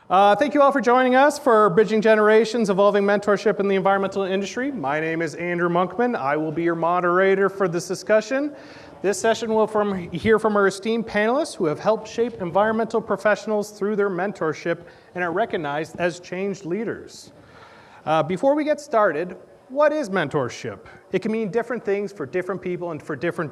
Thank you all for joining us for Bridging Generations, Evolving Mentorship in the Environmental Industry. My name is Andrew Monkman. I will be your moderator for this discussion. This session will hear from our esteemed panelists who have helped shape environmental professionals through their mentorship and are recognized as change leaders. Before we get started, what is mentorship? It can mean different things for different people and for different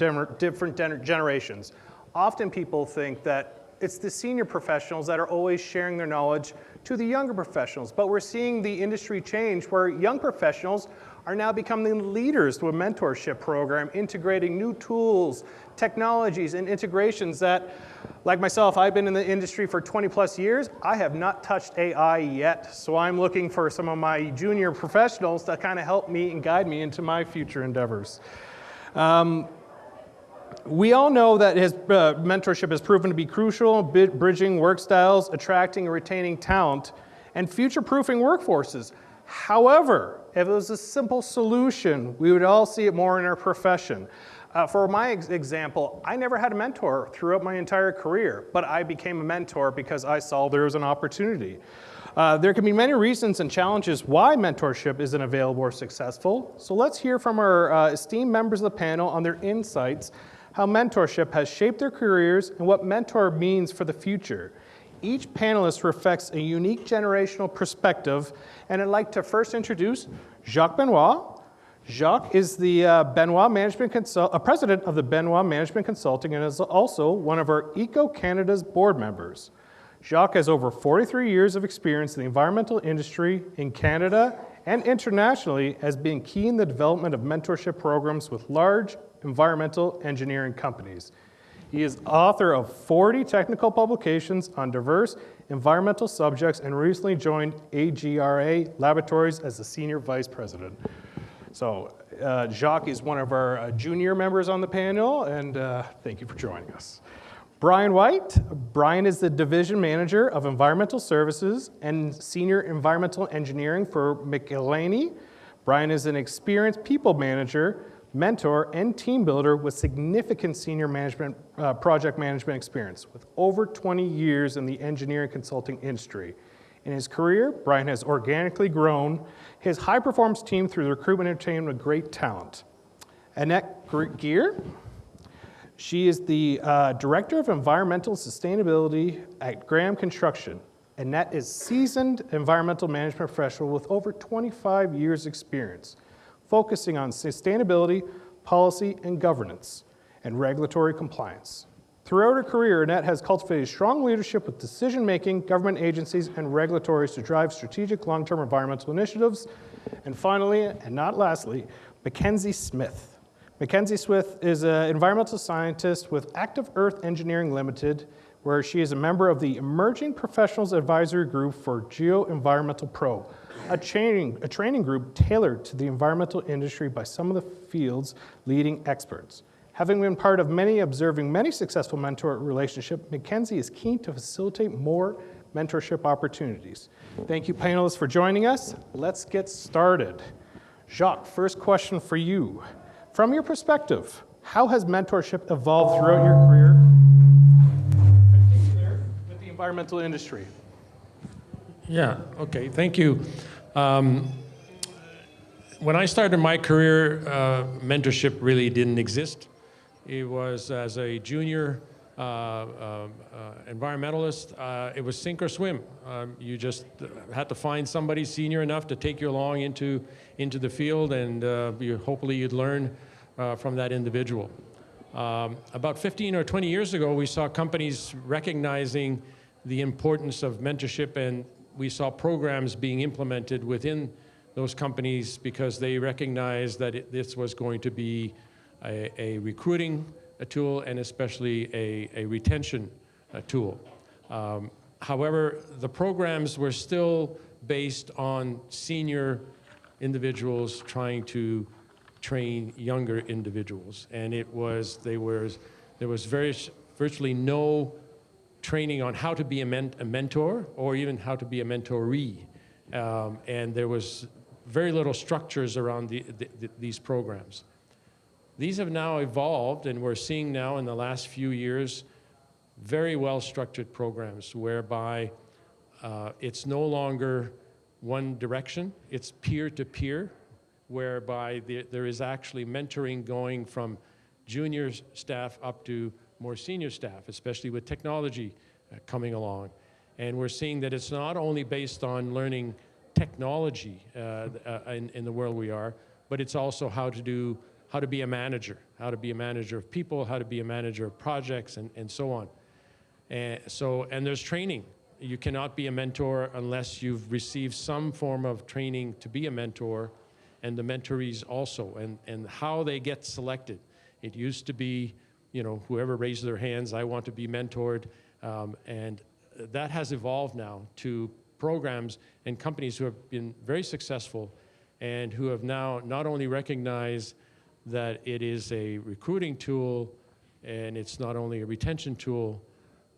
generations. Often people think that it's the senior professionals that are always sharing their knowledge to the younger professionals, but we're seeing the industry change where young professionals are now becoming leaders through a mentorship program, integrating new tools, technologies, and integrations that, like myself, I've been in the industry for 20 plus years. I have not touched AI yet, so I'm looking for some of my junior professionals to kind of help me and guide me into my future endeavors. We all know that mentorship has proven to be crucial, bridging work styles, attracting and retaining talent, and future-proofing workforces. However, if it was a simple solution, we would all see it more in our profession. For my example, I never had a mentor throughout my entire career, but I became a mentor because I saw there was an opportunity. There can be many reasons and challenges why mentorship isn't available or successful. So let's hear from our esteemed members of the panel on their insights, how mentorship has shaped their careers, and what mentor means for the future. Each panelist reflects a unique generational perspective, and I'd like to first introduce Jacques Benoit. Jacques is the president of the Benoit Management Consulting and is also one of our Eco Canada's board members. Jacques has over 43 years of experience in the environmental industry in Canada and internationally, as being key in the development of mentorship programs with large environmental engineering companies. He is author of 40 technical publications on diverse environmental subjects and recently joined AGRA Laboratories as the Senior Vice President. So Jacques is one of our junior members on the panel, and thank you for joining us. Brian White. Brian is the Division Manager of Environmental Services and Senior Environmental Engineering for McElhaney. Brian is an experienced people manager, mentor, and team builder with significant senior management, project management experience with over 20 years in the engineering consulting industry. In his career, Brian has organically grown his high-performance team through the recruitment and retention of great talent. Annette Gear. She is the Director of Environmental Sustainability at Graham Construction. Annette is a seasoned environmental management professional with over 25 years experience, focusing on sustainability, policy, and governance, and regulatory compliance. Throughout her career, Annette has cultivated strong leadership with decision-making, government agencies, and regulatories to drive strategic long-term environmental initiatives. And finally, and not lastly, Mackenzie Smith. Mackenzie Smith is an environmental scientist with Active Earth Engineering Limited, where she is a member of the Emerging Professionals Advisory Group for Geo-Environmental Pro, a training group tailored to the environmental industry by some of the field's leading experts. Having been part of observing many successful mentor relationships, Mackenzie is keen to facilitate more mentorship opportunities. Thank you, panelists, for joining us. Let's get started. Jacques, first question for you. From your perspective, how has mentorship evolved throughout your career, in particular with the environmental industry? Yeah, okay, thank you. When I started my career, mentorship really didn't exist. It was as a junior environmentalist, it was sink or swim. You just had to find somebody senior enough to take you along into the field, and hopefully you'd learn from that individual. About 15 or 20 years ago, we saw companies recognizing the importance of mentorship, and we saw programs being implemented within those companies because they recognized that this was going to be a recruiting tool and especially a retention tool. However, the programs were still based on senior individuals trying to train younger individuals, and there was virtually no training on how to be a mentor or even how to be a mentoree, and there was very little structures around these programs. These have now evolved, and we're seeing now in the last few years very well-structured programs whereby It's no longer one direction, it's peer-to-peer, whereby there is actually mentoring going from junior staff up to more senior staff, especially with technology coming along. And we're seeing that it's not only based on learning technology in the world we are, but it's also how to be a manager of people, how to be a manager of projects, and so on. And there's training. You cannot be a mentor unless you've received some form of training to be a mentor, and the mentorees also, and how they get selected. It used to be, whoever raised their hands, I want to be mentored, and that has evolved now to programs and companies who have been very successful and who have now not only recognized that it is a recruiting tool and it's not only a retention tool,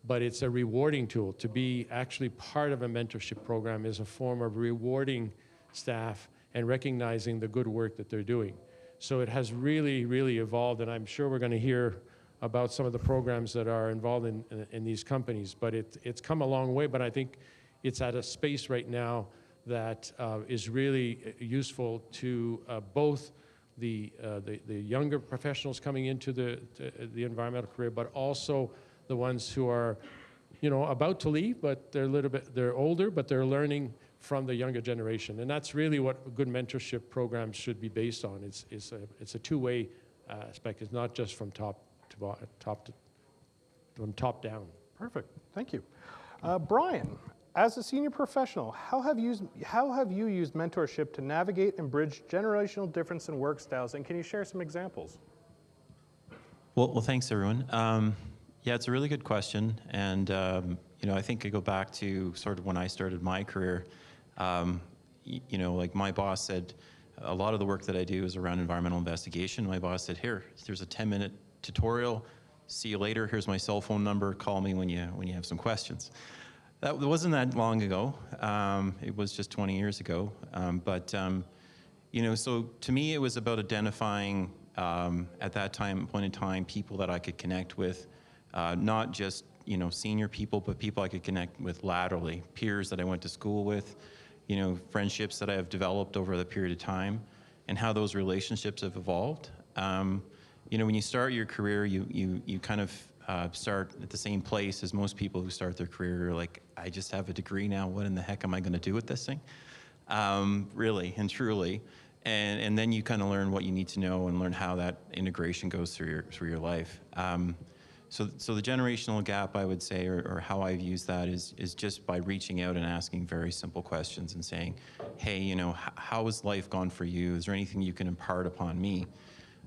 but it's a rewarding tool. To be actually part of a mentorship program is a form of rewarding staff and recognizing the good work that they're doing. So it has really, really evolved, and I'm sure we're going to hear about some of the programs that are involved in these companies. But it's come a long way, but I think it's at a space right now that is really useful to both the younger professionals coming into the environmental career, but also the ones who are, about to leave, but they're older, but they're learning from the younger generation. And that's really what good mentorship programs should be based on. It's a two-way aspect. It's not just from top down. Perfect. Thank you. Brian, as a senior professional, how have you used mentorship to navigate and bridge generational difference in work styles? And can you share some examples? Well, thanks, everyone. Yeah, it's a really good question. And, I think I go back to sort of when I started my career. Like my boss said, a lot of the work that I do is around environmental investigation. My boss said, here's a 10-minute tutorial. See you later. Here's my cell phone number. Call me when you have some questions. That wasn't that long ago. It was just 20 years ago. So to me, it was about identifying at that point in time people that I could connect with, not just senior people, but people I could connect with laterally, peers that I went to school with, friendships that I have developed over the period of time, and how those relationships have evolved. When you start your career, you kind of start at the same place as most people who start their career. Like, I just have a degree now. What in the heck am I going to do with this thing? Really and truly. And then you kind of learn what you need to know and learn how that integration goes through your life. So the generational gap, I would say, or how I've used that is just by reaching out and asking very simple questions and saying, hey, how has life gone for you? Is there anything you can impart upon me?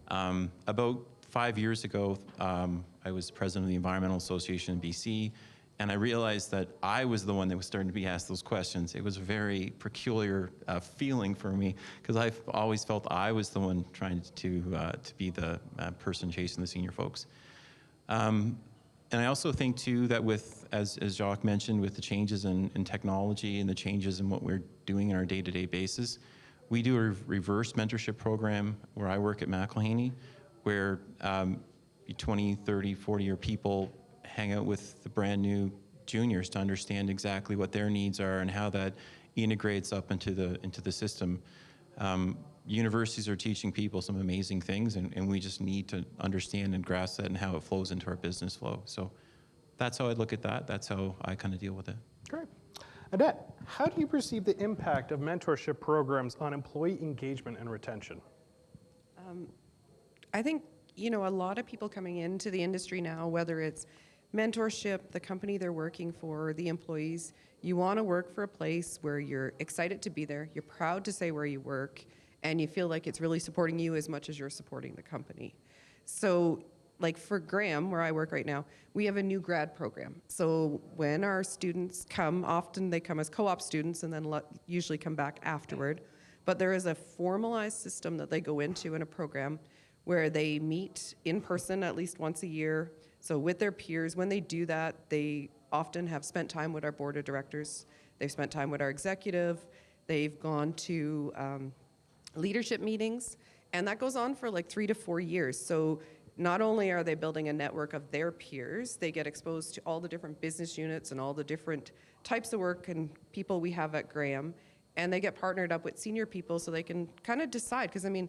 About 5 years ago, I was president of the Environmental Association in BC, and I realized that I was the one that was starting to be asked those questions. It was a very peculiar feeling for me, because I've always felt I was the one trying to be the person chasing the senior folks. And I also think too that as Jacques mentioned, with the changes in technology and the changes in what we're doing on our day-to-day basis, we do a reverse mentorship program where I work at McElhaney, where 20, 30, 40-year people hang out with the brand new juniors to understand exactly what their needs are and how that integrates up into the system. Universities are teaching people some amazing things, and we just need to understand and grasp that and how it flows into our business flow. So that's how I look at that. That's how I kind of deal with it. Great. Annette, how do you perceive the impact of mentorship programs on employee engagement and retention? I think, a lot of people coming into the industry now, whether it's mentorship, the company they're working for, the employees, you want to work for a place where you're excited to be there, you're proud to say where you work, and you feel like it's really supporting you as much as you're supporting the company. So, like for Graham, where I work right now, we have a new grad program. So when our students come, often they come as co-op students and then usually come back afterward. But there is a formalized system that they go into in a program where they meet in person at least once a year. So with their peers, when they do that, they often have spent time with our board of directors. They've spent time with our executive. They've gone to leadership meetings, and that goes on for like 3 to 4 years. So not only are they building a network of their peers, they get exposed to all the different business units and all the different types of work and people we have at Graham, and they get partnered up with senior people so they can kind of decide. Because I mean,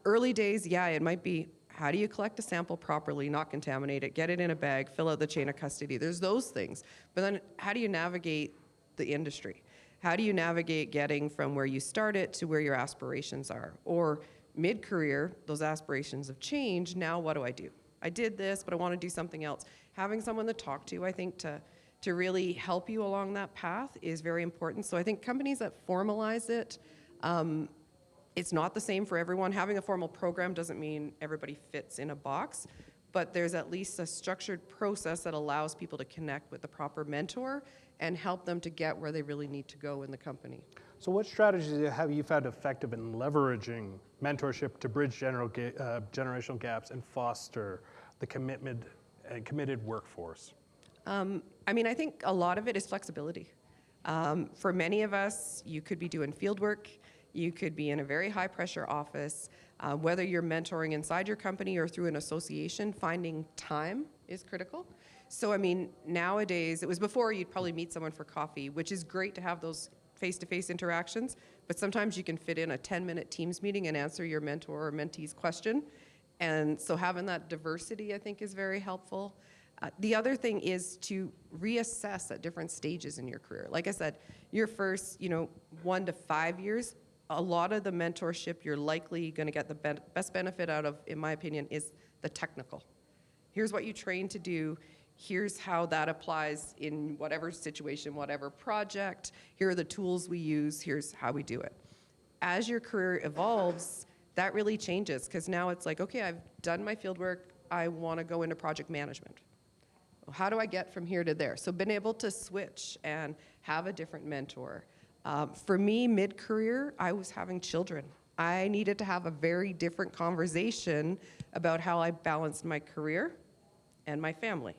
early days, yeah, it might be, how do you collect a sample properly, not contaminate it, get it in a bag, fill out the chain of custody? There's those things. But then how do you navigate the industry? How do you navigate getting from where you started to where your aspirations are? Or mid-career, those aspirations have changed. Now what do? I did this, but I want to do something else. Having someone to talk to, I think, to really help you along that path is very important. So I think companies that formalize it, it's not the same for everyone. Having a formal program doesn't mean everybody fits in a box, but there's at least a structured process that allows people to connect with the proper mentor and help them to get where they really need to go in the company. So what strategies have you found effective in leveraging mentorship to bridge generational gaps and foster the committed workforce? I mean, I think a lot of it is flexibility. For many of us, you could be doing field work, you could be in a very high pressure office, whether you're mentoring inside your company or through an association, finding time is critical. So, I mean, nowadays, it was before you'd probably meet someone for coffee, which is great to have those face-to-face interactions, but sometimes you can fit in a 10-minute Teams meeting and answer your mentor or mentee's question. And so having that diversity, I think, is very helpful. The other thing is to reassess at different stages in your career. Like I said, your first, 1 to 5 years, a lot of the mentorship you're likely going to get the best benefit out of, in my opinion, is the technical. Here's what you train to do. Here's how that applies in whatever situation, whatever project. Here are the tools we use. Here's how we do it. As your career evolves, that really changes, because now it's like, okay, I've done my field work. I want to go into project management. Well, how do I get from here to there? So being able to switch and have a different mentor. For me, mid-career, I was having children. I needed to have a very different conversation about how I balanced my career and my family.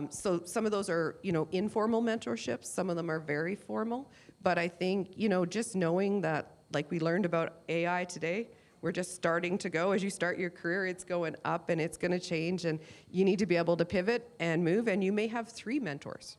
So some of those are, informal mentorships. Some of them are very formal. But I think, just knowing that, like we learned about AI today, we're just starting to go. As you start your career, it's going up and it's going to change. And you need to be able to pivot and move. And you may have 3 mentors,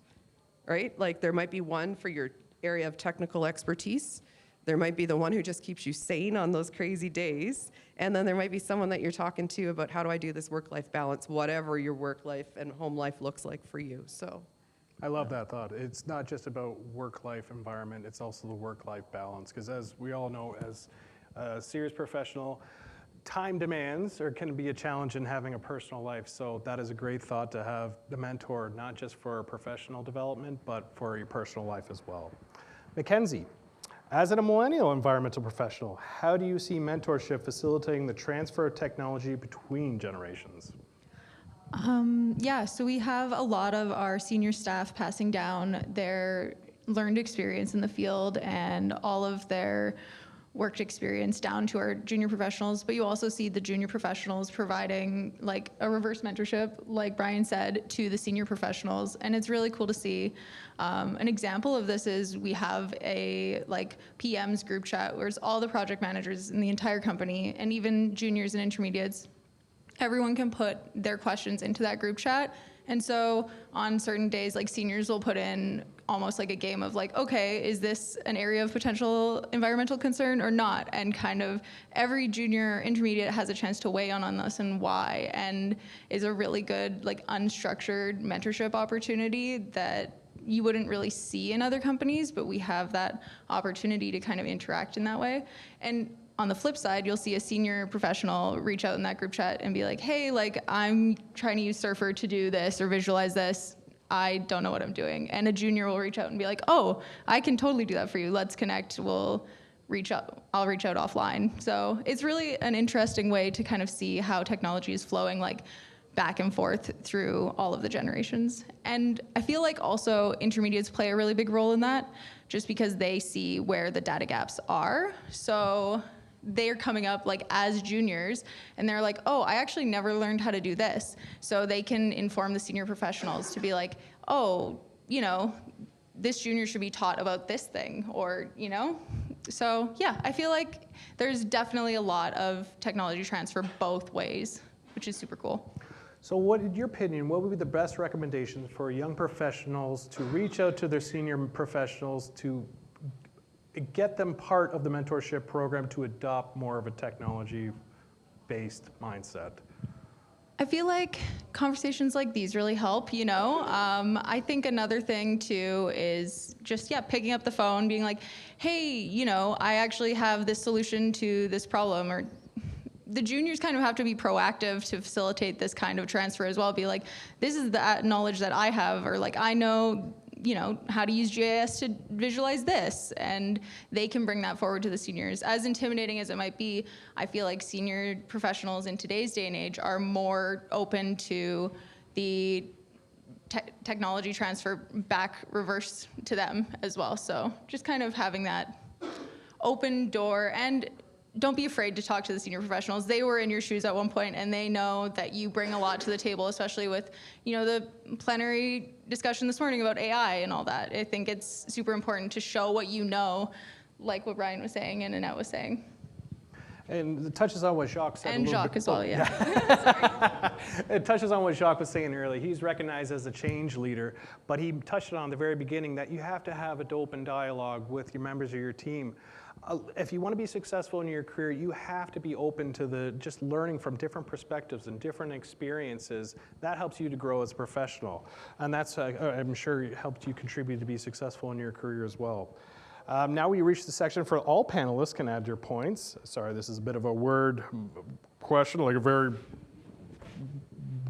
right? Like there might be one for your area of technical expertise. There might be the one who just keeps you sane on those crazy days. And then there might be someone that you're talking to about how do I do this work-life balance, whatever your work life and home life looks like for you. So, I love that thought. It's not just about work-life environment, it's also the work-life balance. Because as we all know, as a serious professional, time demands can be a challenge in having a personal life. So that is a great thought to have the mentor, not just for professional development, but for your personal life as well. Mackenzie, as a millennial environmental professional, how do you see mentorship facilitating the transfer of technology between generations? So we have a lot of our senior staff passing down their learned experience in the field and all of their worked experience down to our junior professionals, but you also see the junior professionals providing like a reverse mentorship, like Brian said, to the senior professionals. And it's really cool to see. An example of this is we have a PM's group chat where it's all the project managers in the entire company and even juniors and intermediates. Everyone can put their questions into that group chat. And so on certain days, seniors will put in almost like a game of okay, is this an area of potential environmental concern or not? And kind of every junior intermediate has a chance to weigh in on this and why, and is a really good unstructured mentorship opportunity that you wouldn't really see in other companies, but we have that opportunity to kind of interact in that way. And on the flip side, you'll see a senior professional reach out in that group chat and be like, hey, I'm trying to use Surfer to do this or visualize this. I don't know what I'm doing. And a junior will reach out and be like, oh, I can totally do that for you. Let's connect. I'll reach out offline. So it's really an interesting way to kind of see how technology is flowing back and forth through all of the generations. And I feel like also intermediates play a really big role in that just because they see where the data gaps are. So they're coming up as juniors and they're like, oh, I actually never learned how to do this. So they can inform the senior professionals to be like, oh, this junior should be taught about this thing or, So yeah, I feel like there's definitely a lot of technology transfer both ways. which is super cool. So what, in your opinion, what would be the best recommendations for young professionals to reach out to their senior professionals to get them part of the mentorship program to adopt more of a technology-based mindset? I feel like conversations like these really help, you know? I think another thing too is just, picking up the phone, being like, hey, you know, I actually have this solution to this problem, or the juniors kind of have to be proactive to facilitate this kind of transfer as well. Be like, this is the knowledge that I have, or like, I know, you know, how to use GIS to visualize this, and they can bring that forward to the seniors. As intimidating as it might be, I feel like senior professionals in today's day and age are more open to the technology transfer back reverse to them as well. So just kind of having that open door, and don't be afraid to talk to the senior professionals. They were in your shoes at one point, and they know that you bring a lot to the table, especially with, you know, the plenary discussion this morning about AI and all that. I think it's super important to show what you know, like what Brian was saying and Annette was saying. And it touches on what Jacques said. And Jacques as well, yeah. It touches on what Jacques was saying earlier. He's recognized as a change leader, but he touched on the very beginning that you have to have an open dialogue with your members of your team. If you want to be successful in your career, you have to be open to just learning from different perspectives and different experiences. That helps you to grow as a professional. And that's, I'm sure, helped you contribute to be successful in your career as well. Now we reach the section for all panelists can add their points. Sorry, this is a bit of a word question, like a very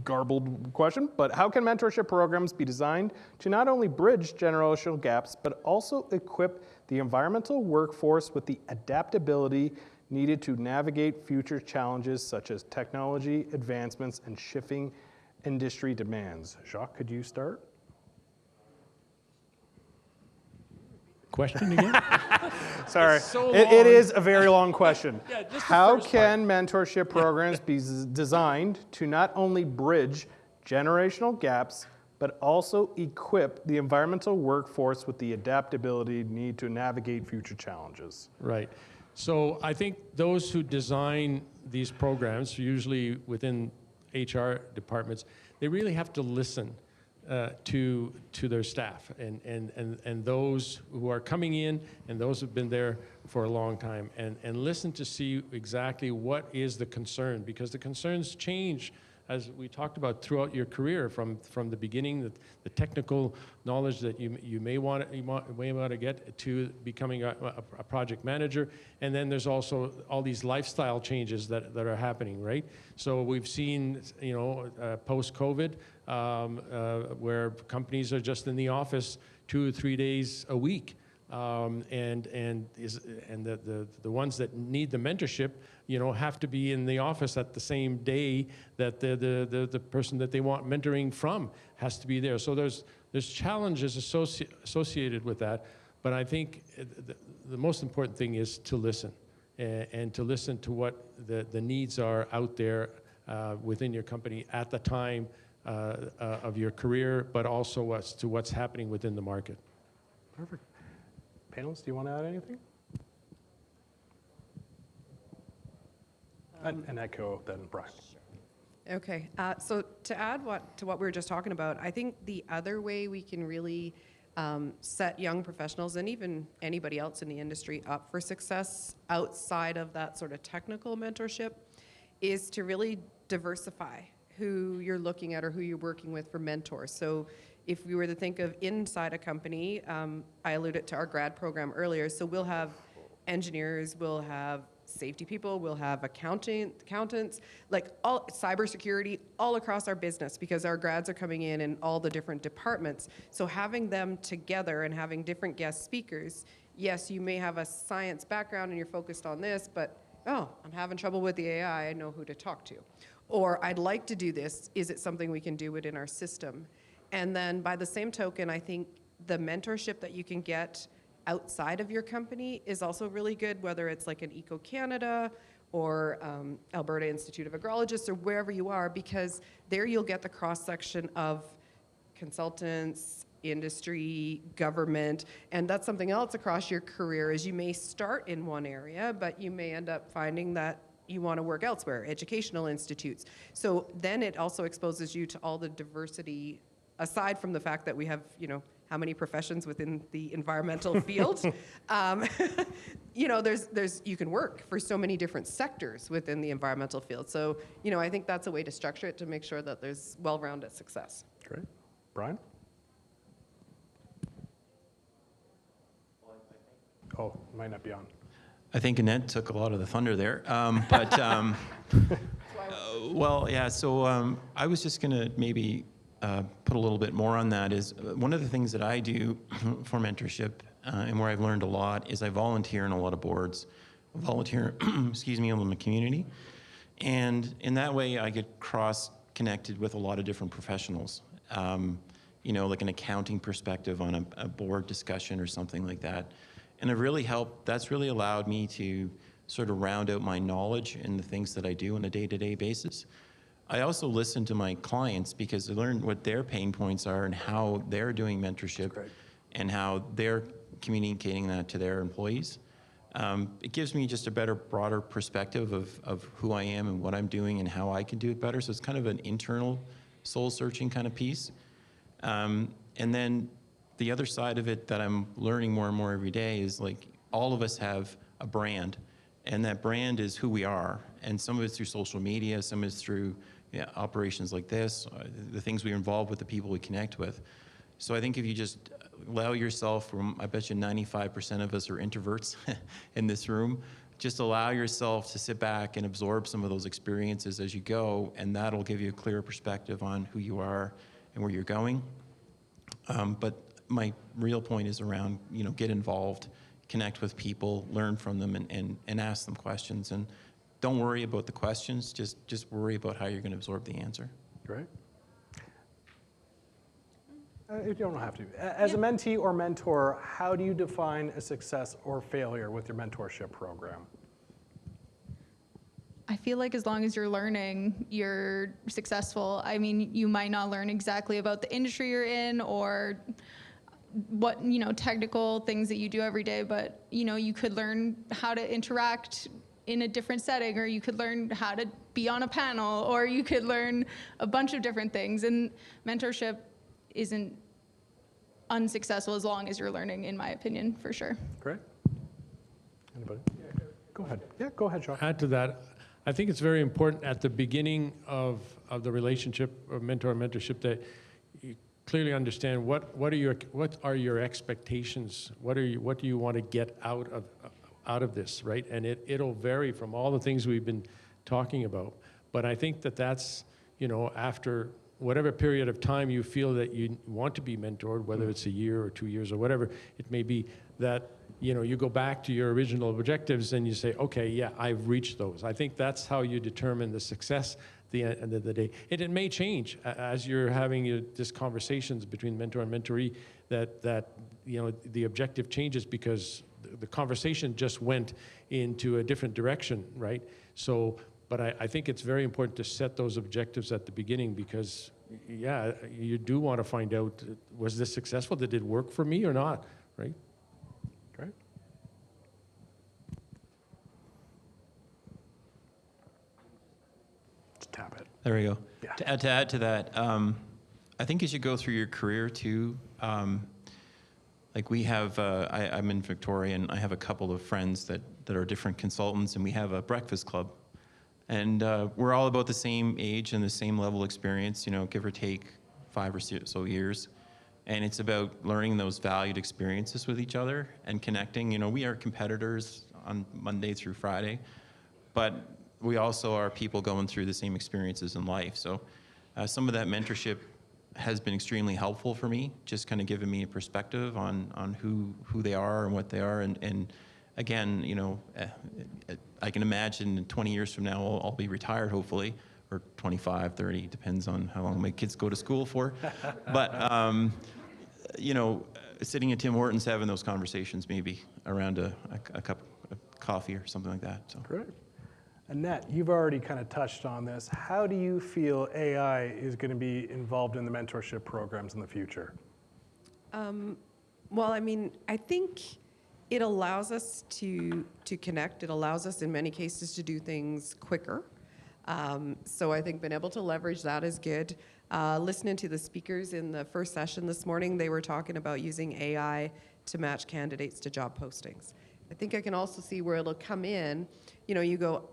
garbled question, but how can mentorship programs be designed to not only bridge generational gaps, but also equip the environmental workforce with the adaptability needed to navigate future challenges such as technology advancements and shifting industry demands? Jacques, could you start? Question again? Sorry, so it long. is a very long question. Yeah, just the How first can mentorship programs be designed to not only bridge generational gaps, but also equip the environmental workforce with the adaptability needed to navigate future challenges? Right. So I think those who design these programs, usually within HR departments, they really have to listen to their staff and those who are coming in and those who've been there for a long time, and listen to see exactly what is the concern, because the concerns change as we talked about throughout your career, from the beginning, the technical knowledge that you may want to get to becoming a project manager, and then there's also all these lifestyle changes that are happening, right? So we've seen, post-COVID, where companies are just in the office 2 or 3 days a week. And the ones that need the mentorship, have to be in the office at the same day that the person that they want mentoring from has to be there. So there's challenges associated with that, but I think the most important thing is to listen, and to listen to what the needs are out there within your company at the time of your career, but also as to what's happening within the market. Perfect. Panelists, do you want to add anything? And echo then Brian. Okay, so to add to what we were just talking about, I think the other way we can really set young professionals and even anybody else in the industry up for success outside of that sort of technical mentorship is to really diversify who you're looking at or who you're working with for mentors. So if we were to think of inside a company, I alluded to our grad program earlier, so we'll have engineers, we'll have safety people, we'll have accountants, like all cybersecurity all across our business, because our grads are coming in all the different departments. So having them together and having different guest speakers, yes, you may have a science background and you're focused on this, but I'm having trouble with the AI, I know who to talk to. Or I'd like to do this, is it something we can do within our system? And then by the same token, I think the mentorship that you can get outside of your company is also really good, whether it's like an Eco Canada or Alberta Institute of Agrologists or wherever you are, because there you'll get the cross-section of consultants, industry, government, and that's something else across your career is you may start in one area, but you may end up finding that you want to work elsewhere, educational institutes. So then it also exposes you to all the diversity, aside from the fact that we have, how many professions within the environmental field. You can work for so many different sectors within the environmental field. So, I think that's a way to structure it to make sure that there's well-rounded success. Great. Brian? Oh, might not be on. I think Annette took a lot of the thunder there. Well, yeah, so I was just going to maybe put a little bit more on that. Is one of the things that I do for mentorship and where I've learned a lot is I volunteer in a lot of boards, volunteer, excuse me, in the community. And in that way, I get cross-connected with a lot of different professionals. Like an accounting perspective on a board discussion or something like that. And that's really allowed me to sort of round out my knowledge in the things that I do on a day-to-day basis. I also listen to my clients because I learn what their pain points are and how they're doing mentorship and how they're communicating that to their employees. It gives me just a better, broader perspective of who I am and what I'm doing and how I can do it better. So it's kind of an internal soul-searching kind of piece. And then the other side of it that I'm learning more and more every day is like all of us have a brand, and that brand is who we are. And some of it's through social media, some is through operations like this, the things we involve with, the people we connect with. So I think if you just allow yourself, I bet you 95% of us are introverts in this room, just allow yourself to sit back and absorb some of those experiences as you go, and that'll give you a clearer perspective on who you are and where you're going. But my real point is around, get involved, connect with people, learn from them, and ask them questions. And don't worry about the questions, just worry about how you're going to absorb the answer. Great. You don't have to. As a mentee or mentor, how do you define a success or failure with your mentorship program? I feel like as long as you're learning, you're successful. I mean, you might not learn exactly about the industry you're in or what, technical things that you do every day, but, you could learn how to interact in a different setting, or you could learn how to be on a panel, or you could learn a bunch of different things. And mentorship isn't unsuccessful as long as you're learning, in my opinion, for sure. Great. Anybody? Go ahead. Yeah, go ahead, Jacques. Add to that, I think it's very important at the beginning of the relationship of mentor-mentorship that you clearly understand what are your expectations? What do you want to get out of this, right? And it'll vary from all the things we've been talking about. But I think that's, after whatever period of time you feel that you want to be mentored, whether it's a year or 2 years or whatever it may be, that you go back to your original objectives and you say, okay, yeah, I've reached those. I think that's how you determine the success at the end of the day. It may change as you're having this conversations between mentor and mentoree, that the objective changes because the conversation just went into a different direction, right? So, but I think it's very important to set those objectives at the beginning because, yeah, you do want to find out, was this successful? Did it work for me or not, right? Great. Let's tap it. There we go. Yeah. To add to that, I think as you go through your career too, like we have, I'm in Victoria and I have a couple of friends that are different consultants, and we have a breakfast club. And we're all about the same age and the same level of experience, give or take 5 or so years. And it's about learning those valued experiences with each other and connecting. We are competitors on Monday through Friday, but we also are people going through the same experiences in life. So some of that mentorship has been extremely helpful for me, just kind of giving me a perspective on who they are and what they are. And again, I can imagine 20 years from now, I'll be retired, hopefully, or 25, 30, depends on how long my kids go to school for. But, sitting at Tim Hortons having those conversations, maybe around a cup of coffee or something like that. So. Great. Annette, you've already kind of touched on this. How do you feel AI is going to be involved in the mentorship programs in the future? Well, I mean, I think it allows us to connect. It allows us in many cases to do things quicker. So I think being able to leverage that is good. Listening to the speakers in the first session this morning, they were talking about using AI to match candidates to job postings. I think I can also see where it'll come in. You know, you go,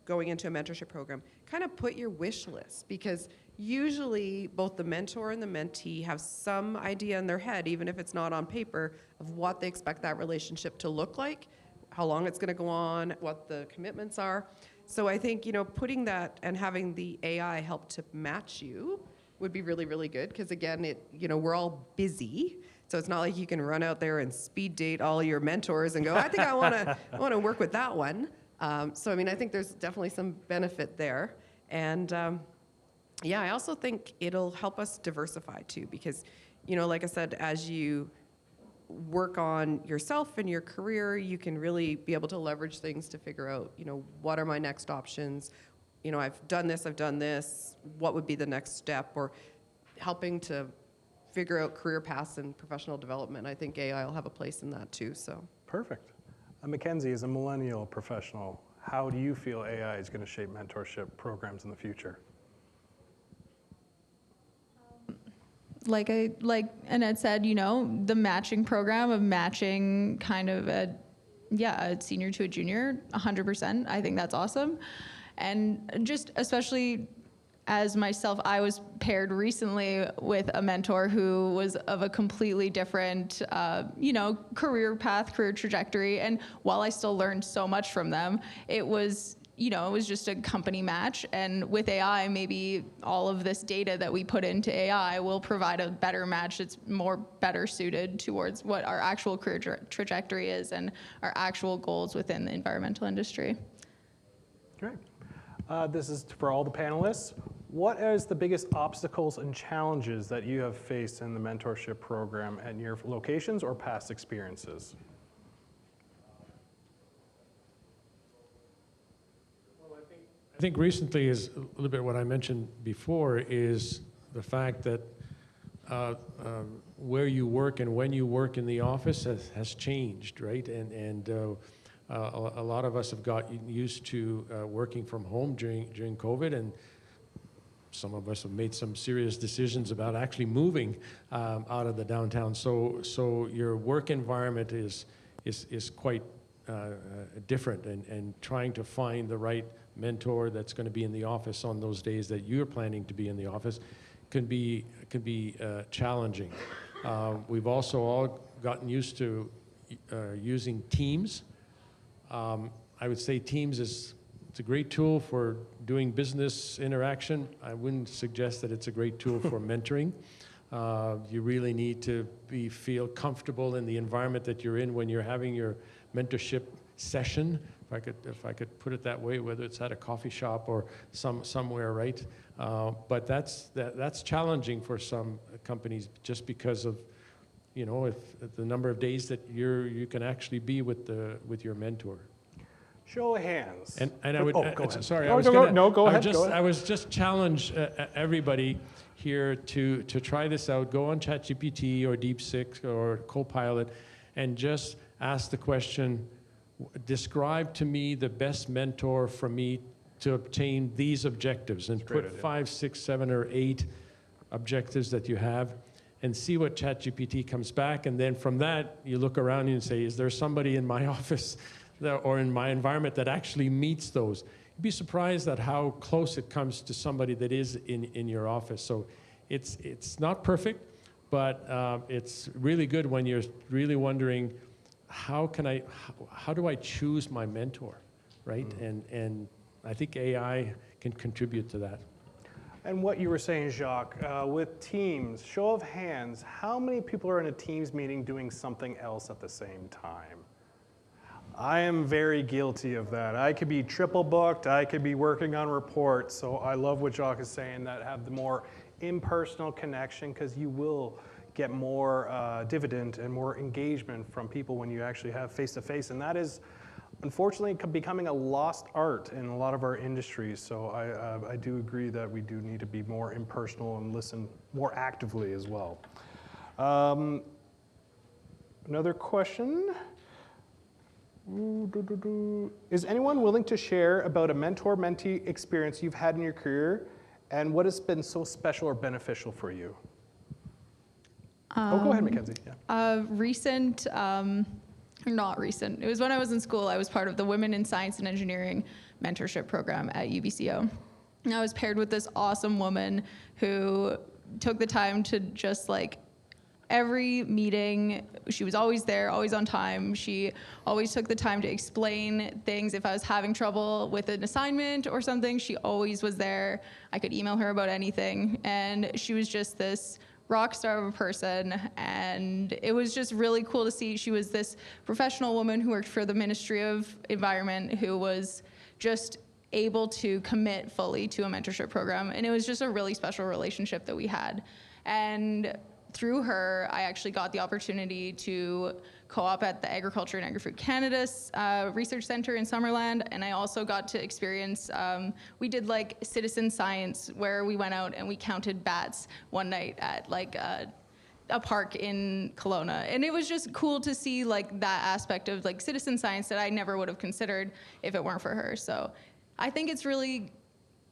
going into a mentorship program, kind of put your wish list, because usually both the mentor and the mentee have some idea in their head, even if it's not on paper, of what they expect that relationship to look like, how long it's going to go on, what the commitments are. So I think, you know, putting that and having the AI help to match you would be really, really good, because again, you know, we're all busy. So it's not like you can run out there and speed date all your mentors and go, I think I want to work with that one. So I mean, I think there's definitely some benefit there. And yeah, I also think it'll help us diversify too, because, you know, like I said, as you work on yourself and your career, you can really be able to leverage things to figure out, you know, what are my next options? You know, I've done this, what would be the next step? Or helping to figure out career paths and professional development. I think AI will have a place in that too, so. Perfect. Mackenzie, as a millennial professional, how do you feel AI is going to shape mentorship programs in the future? Like Annette said, you know, the matching program of matching kind of a senior to a junior, 100%. I think that's awesome. And just especially as myself, I was paired recently with a mentor who was of a completely different, career path, career trajectory. And while I still learned so much from them, it was just a company match. And with AI, maybe all of this data that we put into AI will provide a better match that's better suited towards what our actual career trajectory is and our actual goals within the environmental industry. Great. This is for all the panelists. What is the biggest obstacles and challenges that you have faced in the mentorship program at your locations or past experiences? I think recently is a little bit what I mentioned before, is the fact that where you work and when you work in the office has changed, right? And a lot of us have gotten used to working from home during COVID, and some of us have made some serious decisions about actually moving out of the downtown. So your work environment is quite different, and trying to find the right mentor that's going to be in the office on those days that you're planning to be in the office can be challenging. We've also all gotten used to using Teams. I would say Teams it's a great tool for doing business interaction. I wouldn't suggest that it's a great tool for mentoring. You really need to feel comfortable in the environment that you're in when you're having your mentorship session, if I could put it that way, whether it's at a coffee shop or somewhere, right? But that's challenging for some companies, just because of, if the number of days that you can actually be with your mentor. Show of hands. And I would, go ahead. sorry, Go ahead. I was just challenge everybody here to try this out. Go on ChatGPT or DeepSeek or Copilot and just ask the question, describe to me the best mentor for me to obtain these objectives, and put 5, 6, 7, or 8 objectives that you have, and see what ChatGPT comes back. And then from that, you look around and say, is there somebody in my office or in my environment that actually meets those? You'd be surprised at how close it comes to somebody that is in your office. So it's not perfect, but it's really good when you're really wondering, how do I choose my mentor, right? And I think AI can contribute to that. And what you were saying, Jacques, with Teams, show of hands, how many people are in a Teams meeting doing something else at the same time? I am very guilty of that. I could be triple booked, I could be working on reports, so I love what Jacques is saying, that have the more impersonal connection, because you will get more dividend and more engagement from people when you actually have face-to-face, and that is unfortunately becoming a lost art in a lot of our industries. So I do agree that we do need to be more impersonal and listen more actively as well. Another question. Is anyone willing to share about a mentor-mentee experience you've had in your career and what has been so special or beneficial for you? Go ahead, Mackenzie. Yeah. Recent, not recent. It was when I was in school. I was part of the Women in Science and Engineering mentorship program at UBCO. And I was paired with this awesome woman who took the time to just like every meeting, she was always there, always on time. She always took the time to explain things. If I was having trouble with an assignment or something, she always was there. I could email her about anything. And she was just this rock star of a person, and it was just really cool to see. She was this professional woman who worked for the Ministry of Environment, who was just able to commit fully to a mentorship program, and it was just a really special relationship that we had. And through her, I actually got the opportunity to co-op at the Agriculture and Agri-Food Canada's Research Center in Summerland, and I also got to experience, we did like citizen science where we went out and we counted bats one night at like a park in Kelowna. And it was just cool to see like that aspect of like citizen science that I never would have considered if it weren't for her. So I think it's really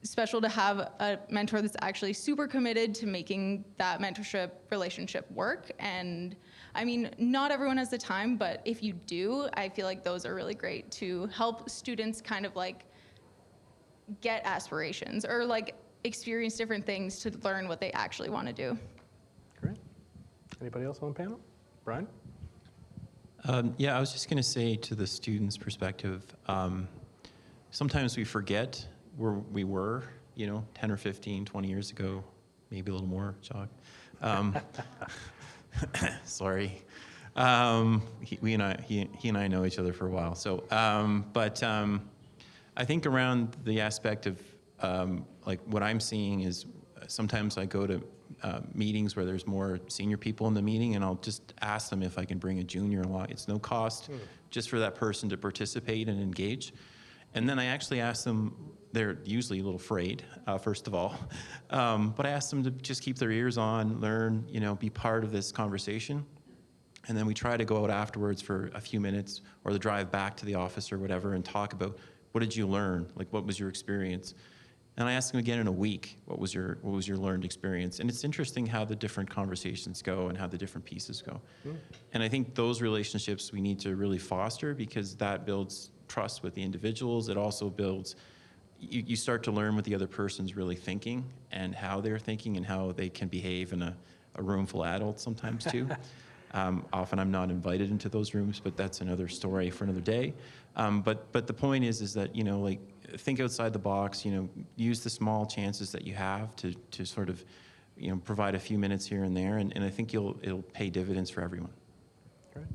special to have a mentor that's actually super committed to making that mentorship relationship work. And I mean, not everyone has the time, but if you do, I feel like those are really great to help students kind of like get aspirations or like experience different things to learn what they actually want to do. Great. Anybody else on the panel? Brian? Yeah, I was just going to say to the students' perspective, sometimes we forget where we were, 10 or 15, 20 years ago, maybe a little more, Jacques. Sorry. He and I know each other for a while. So, but I think around the aspect of like what I'm seeing is sometimes I go to meetings where there's more senior people in the meeting, and I'll just ask them if I can bring a junior along. It's no cost just for that person to participate and engage. And then I actually ask them, they're usually a little afraid, first of all, but I ask them to just keep their ears on, learn, be part of this conversation. And then we try to go out afterwards for a few minutes or the drive back to the office or whatever and talk about what did you learn? Like, what was your experience? And I ask them again in a week, what was your learned experience? And it's interesting how the different conversations go and how the different pieces go. And I think those relationships we need to really foster because that builds trust with the individuals. It also builds, you start to learn what the other person's really thinking and how they're thinking and how they can behave in a room full of adults sometimes too. Often I'm not invited into those rooms, but that's another story for another day. But the point is that, like think outside the box, use the small chances that you have to sort of, provide a few minutes here and there. And I think it'll pay dividends for everyone. Great.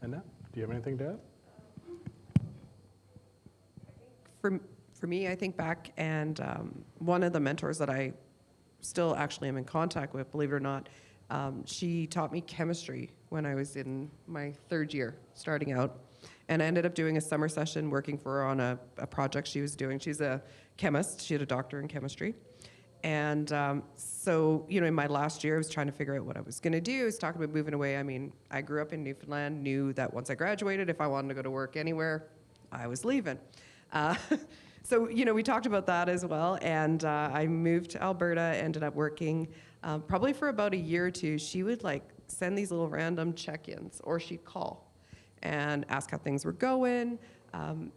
Annette, do you have anything to add? For me, I think back, and one of the mentors that I still actually am in contact with, believe it or not, she taught me chemistry when I was in my third year, starting out. And I ended up doing a summer session working for her on a project she was doing. She's a chemist. She had a doctor in chemistry. And so, in my last year, I was trying to figure out what I was going to do. I was talking about moving away. I mean, I grew up in Newfoundland, knew that once I graduated, if I wanted to go to work anywhere, I was leaving. So, we talked about that as well, and I moved to Alberta, ended up working probably for about a year or two. She would send these little random check-ins, or she'd call and ask how things were going,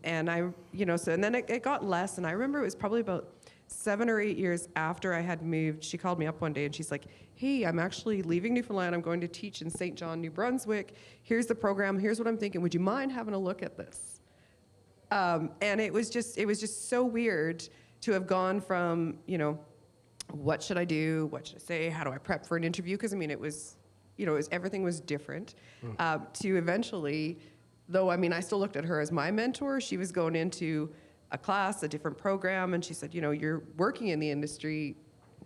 and I, and then it got less, and I remember it was probably about 7 or 8 years after I had moved, she called me up one day and she's like, hey, I'm actually leaving Newfoundland, I'm going to teach in St. John, New Brunswick, here's the program, here's what I'm thinking, would you mind having a look at this? And it was just so weird to have gone from, what should I do? What should I say? How do I prep for an interview? Because, it was, everything was different. To eventually, though, I still looked at her as my mentor. She was going into a class, a different program, and she said, you're working in the industry.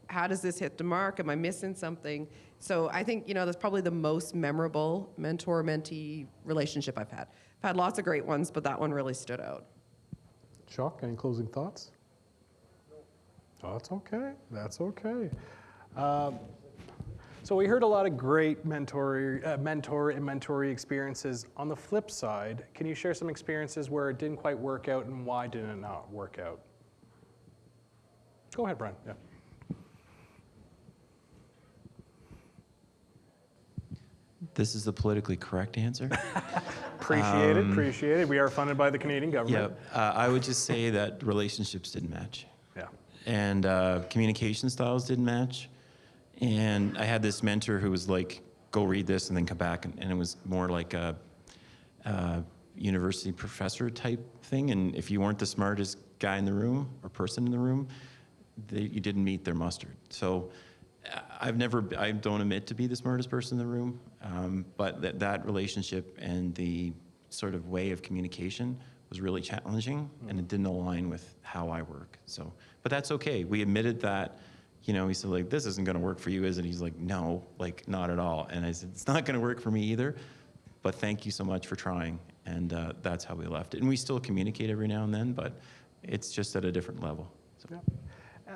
How does this hit the mark? Am I missing something? So I think, that's probably the most memorable mentor-mentee relationship I've had. I've had lots of great ones, but that one really stood out. Jacques, any closing thoughts? Oh, that's okay. That's okay. So So we heard a lot of great mentor and mentoree experiences. On the flip side, can you share some experiences where it didn't quite work out and why did it not work out? Go ahead, Brian. Yeah. This is the politically correct answer. Appreciate it. We are funded by the Canadian government. Yeah, I would just say that relationships didn't match. Yeah. And communication styles didn't match. And I had this mentor who was like, go read this and then come back. And it was more like a university professor type thing. And if you weren't the smartest guy in the room or person in the room, you didn't meet their mustard. So I don't admit to be the smartest person in the room, but that relationship and the sort of way of communication was really challenging, and it didn't align with how I work. So, but that's okay. We admitted that, he said, like, this isn't gonna work for you, is it? He's like, no, like, not at all. And I said, it's not gonna work for me either, but thank you so much for trying. And that's how we left it. And we still communicate every now and then, but it's just at a different level. So. Yeah.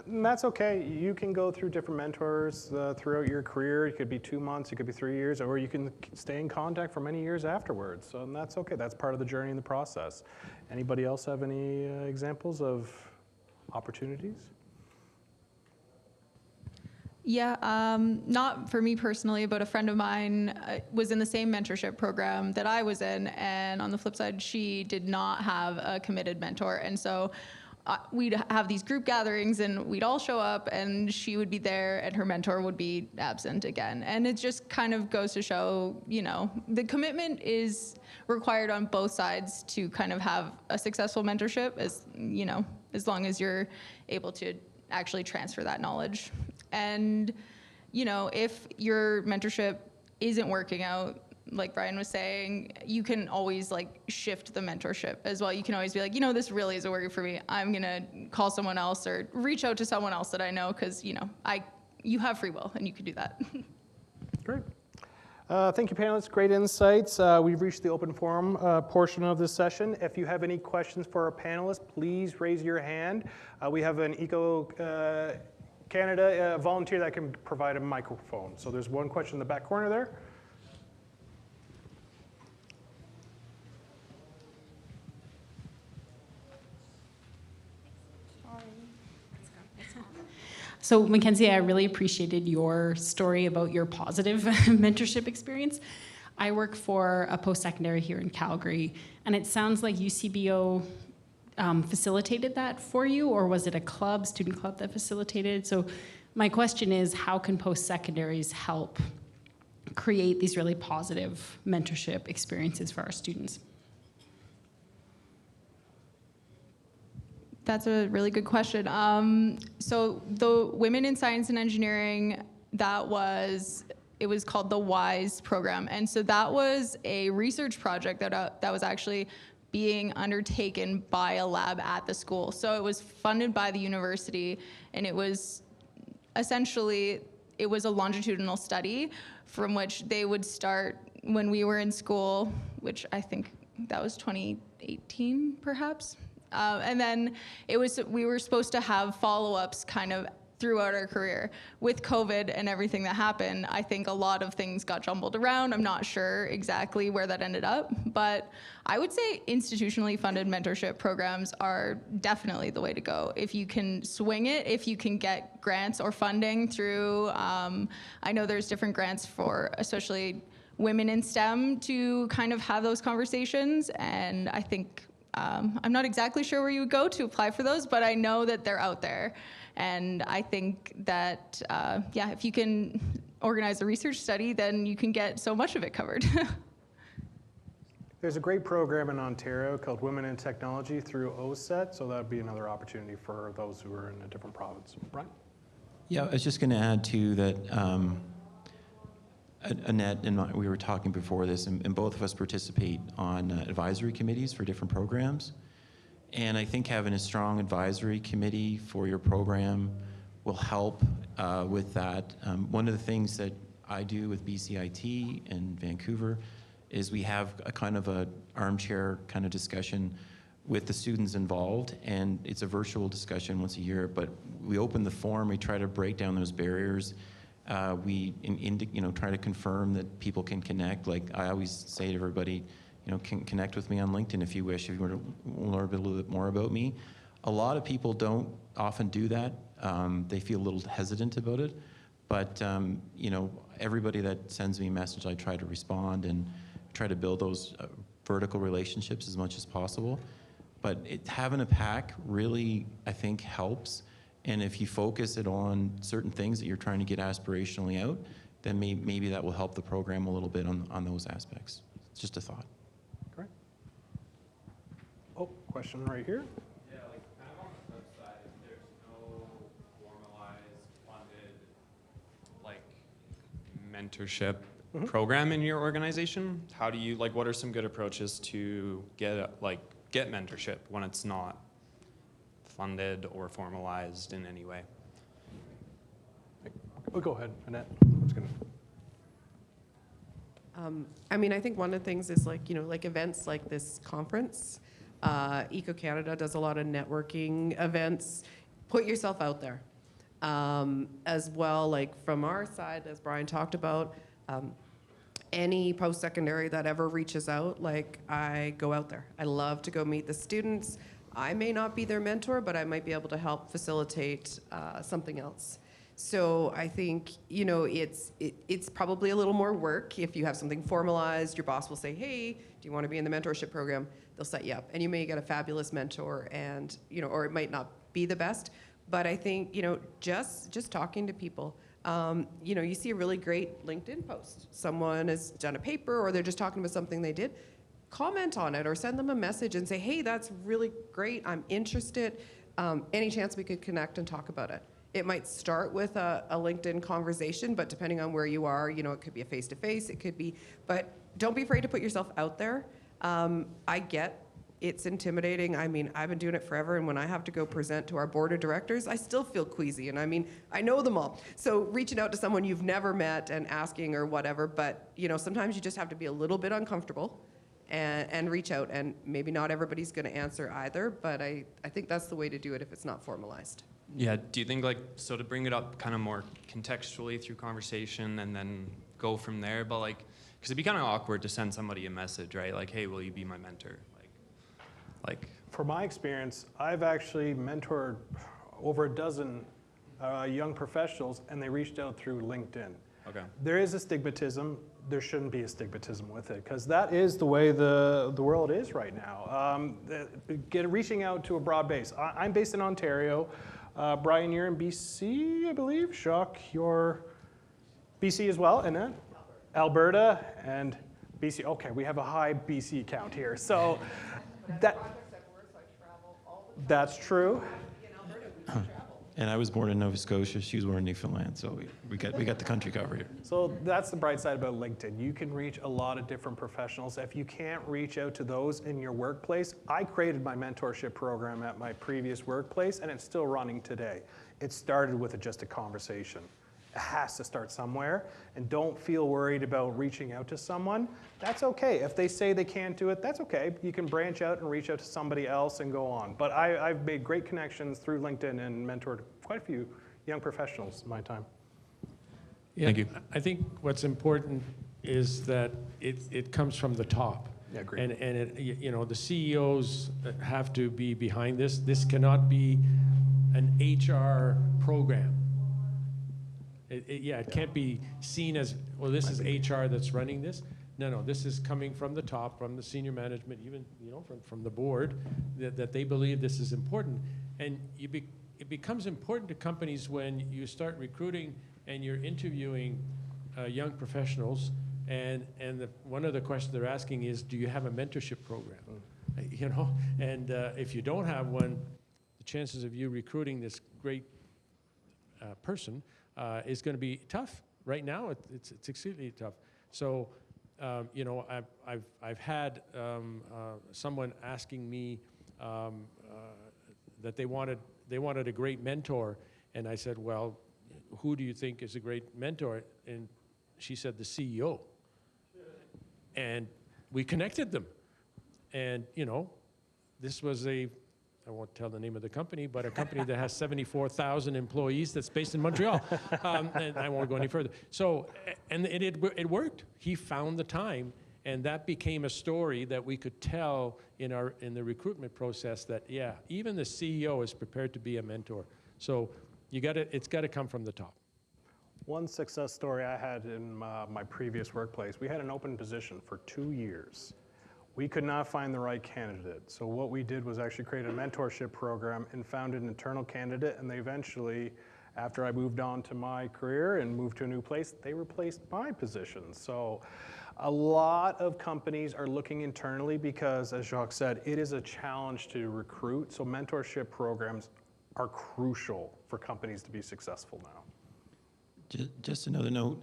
And that's okay. You can go through different mentors throughout your career. It could be 2 months, it could be 3 years, or you can stay in contact for many years afterwards. So that's okay. That's part of the journey and the process. Anybody else have any examples of opportunities? Yeah, not for me personally, but a friend of mine was in the same mentorship program that I was in, and on the flip side, she did not have a committed mentor, and so we'd have these group gatherings and we'd all show up and she would be there and her mentor would be absent again. And it just kind of goes to show, the commitment is required on both sides to kind of have a successful mentorship, as long as you're able to actually transfer that knowledge. And, if your mentorship isn't working out, like Brian was saying, you can always shift the mentorship as well. You can always be like, this really isn't working for me. I'm gonna call someone else or reach out to someone else that I know, because you have free will and you can do that. Great. Thank you, panelists. Great insights. We've reached the open forum portion of this session. If you have any questions for our panelists, please raise your hand. We have an Eco Canada volunteer that can provide a microphone. So there's one question in the back corner there. So Mackenzie, I really appreciated your story about your positive mentorship experience. I work for a post-secondary here in Calgary, and it sounds like UCBO facilitated that for you, or was it a club, student club that facilitated? So my question is, how can post-secondaries help create these really positive mentorship experiences for our students? That's a really good question. So the Women in Science and Engineering, it was called the WISE program. And so that was a research project that was actually being undertaken by a lab at the school. So it was funded by the university, and it was essentially, it was a longitudinal study from which they would start when we were in school, which I think that was 2018 perhaps. And then we were supposed to have follow-ups kind of throughout our career. With COVID and everything that happened, I think a lot of things got jumbled around. I'm not sure exactly where that ended up, but I would say institutionally funded mentorship programs are definitely the way to go. If you can swing it, if you can get grants or funding through, I know there's different grants for especially women in STEM to kind of have those conversations, and I think I'm not exactly sure where you would go to apply for those, but I know that they're out there. And I think that, if you can organize a research study, then you can get so much of it covered. There's a great program in Ontario called Women in Technology through OSET, so that would be another opportunity for those who are in a different province. Brian? Yeah, I was just going to add too that Annette and we were talking before this, and both of us participate on advisory committees for different programs. And I think having a strong advisory committee for your program will help with that. One of the things that I do with BCIT in Vancouver is we have a kind of a armchair kind of discussion with the students involved, and it's a virtual discussion once a year, but we open the forum, we try to break down those barriers try to confirm that people can connect. Like I always say to everybody, can connect with me on LinkedIn if you wish, if you want to learn a little bit more about me. A lot of people don't often do that. They feel a little hesitant about it. But, everybody that sends me a message, I try to respond and try to build those vertical relationships as much as possible. But having a pack really, I think, helps. And if you focus it on certain things that you're trying to get aspirationally out, then maybe that will help the program a little bit on those aspects. It's just a thought. Great. Oh, question right here. Yeah, like kind of on the flip side, if there's no formalized, funded, like mentorship program in your organization, how do you, like, what are some good approaches to get mentorship when it's not funded or formalized in any way? Oh, go ahead, Annette. I think one of the things is like events like this conference. Eco Canada does a lot of networking events. Put yourself out there. As well, like from our side, as Brian talked about, any post-secondary that ever reaches out, like I go out there. I love to go meet the students. I may not be their mentor, but I might be able to help facilitate something else. So I think, it's probably a little more work. If you have something formalized, your boss will say, hey, do you want to be in the mentorship program? They'll set you up. And you may get a fabulous mentor and, or it might not be the best. But I think, just talking to people, you see a really great LinkedIn post. Someone has done a paper or they're just talking about something they did. Comment on it or send them a message and say, hey, that's really great. I'm interested. Any chance we could connect and talk about it? It might start with a LinkedIn conversation, but depending on where you are, it could be a face-to-face, it could be, but don't be afraid to put yourself out there. I get it's intimidating. I've been doing it forever, and when I have to go present to our board of directors, I still feel queasy, and I know them all. So reaching out to someone you've never met and asking or whatever, but sometimes you just have to be a little bit uncomfortable and reach out, and maybe not everybody's gonna answer either, but I think that's the way to do it if it's not formalized. Yeah, do you think so to bring it up kind of more contextually through conversation and then go from there, but because it'd be kind of awkward to send somebody a message, right? Like, hey, will you be my mentor? From my experience, I've actually mentored over a dozen young professionals, and they reached out through LinkedIn. Okay. There is a stigmatism. There shouldn't be a stigmatism with it, because that is the way the world is right now. Reaching out to a broad base. I'm based in Ontario. Brian, you're in BC, I believe. Jacques, you're BC as well, Annette? Alberta and BC. Okay, we have a high BC count here. So that's true. And I was born in Nova Scotia. She was born in Newfoundland, so we got the country covered here. So that's the bright side about LinkedIn. You can reach a lot of different professionals. If you can't reach out to those in your workplace, I created my mentorship program at my previous workplace, and it's still running today. It started with just a conversation. It has to start somewhere, and don't feel worried about reaching out to someone. That's okay. If they say they can't do it, that's okay. You can branch out and reach out to somebody else and go on. But I've made great connections through LinkedIn and mentored quite a few young professionals in my time. Yeah, Thank you. I think what's important is that it comes from the top. Yeah, agreed. And the CEOs have to be behind this. This cannot be an HR program. It can't be seen as, well, this is HR that's running this. No, this is coming from the top, from the senior management, even from the board, that they believe this is important. And it becomes important to companies when you start recruiting and you're interviewing young professionals, and one of the questions they're asking is, do you have a mentorship program? And if you don't have one, the chances of you recruiting this great person is going to be tough. Right now, it's extremely tough. So, I've had someone asking me that they wanted a great mentor, and I said, well, who do you think is a great mentor? And she said, the CEO. And we connected them, and this was a I won't tell the name of the company, but a company that has 74,000 employees that's based in Montreal. And I won't go any further. So, and it worked. He found the time, and that became a story that we could tell in the recruitment process that, yeah, even the CEO is prepared to be a mentor. So it's got to come from the top. One success story I had in my previous workplace, we had an open position for 2 years. We could not find the right candidate. So what we did was actually create a mentorship program and found an internal candidate, and they eventually, after I moved on to my career and moved to a new place, they replaced my position. So a lot of companies are looking internally because, as Jacques said, it is a challenge to recruit. So mentorship programs are crucial for companies to be successful now. Just another note,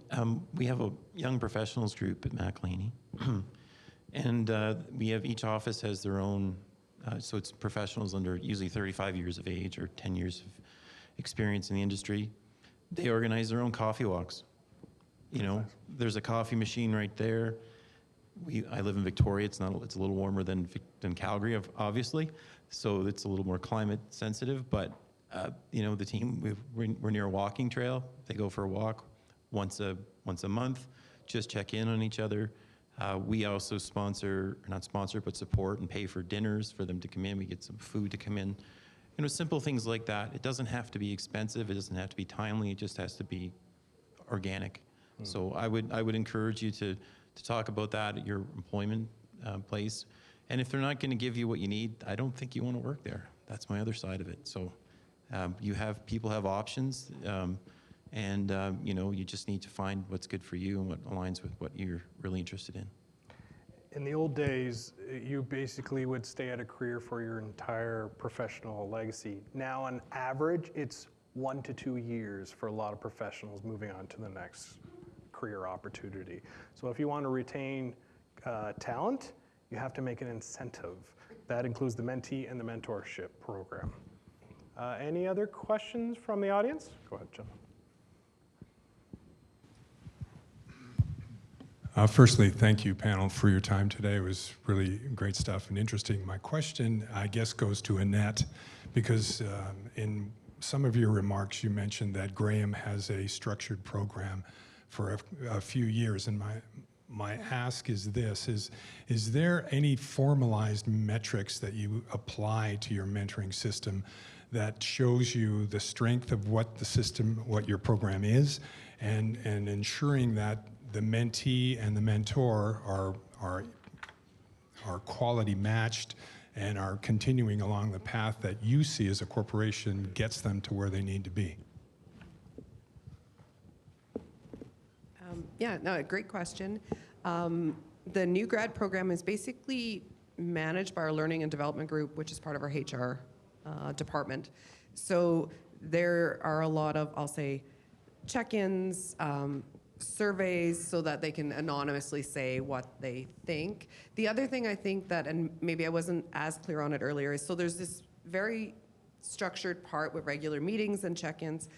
we have a young professionals group at McLeany. And we have, each office has their own, so it's professionals under usually 35 years of age or 10 years of experience in the industry. They organize their own coffee walks. You know, there's a coffee machine right there. I live in Victoria. It's a little warmer than Calgary, obviously, so it's a little more climate sensitive. But you know, the team, we're near a walking trail. They go for a walk once a month. Just check in on each other. We also not sponsor, but support and pay for dinners for them to come in. We get some food to come in. You know, simple things like that. It doesn't have to be expensive. It doesn't have to be timely. It just has to be organic. So I would encourage you to talk about that at your employment place. And if they're not going to give you what you need, I don't think you want to work there. That's my other side of it. So people have options. And you know, you just need to find what's good for you and what aligns with what you're really interested in. In the old days, you basically would stay at a career for your entire professional legacy. Now, on average, it's 1 to 2 years for a lot of professionals moving on to the next career opportunity. So if you want to retain talent, you have to make an incentive. That includes the mentee and the mentorship program. Any other questions from the audience? Go ahead, John. Firstly, thank you, panel, for your time today. It was really great stuff and interesting. My question, I guess, goes to Annette, because in some of your remarks, you mentioned that Graham has a structured program for a few years, and my ask is this, is there any formalized metrics that you apply to your mentoring system that shows you the strength of what the system, what your program is, and ensuring that the mentee and the mentor are quality matched and are continuing along the path that you see as a corporation gets them to where they need to be? Yeah, no, great question. The new grad program is basically managed by our learning and development group, which is part of our HR department. So there are a lot of, I'll say, check-ins, surveys, so that they can anonymously say what they think. The other thing I think that, and maybe I wasn't as clear on it earlier, is so there's this very structured part with regular meetings and check-ins,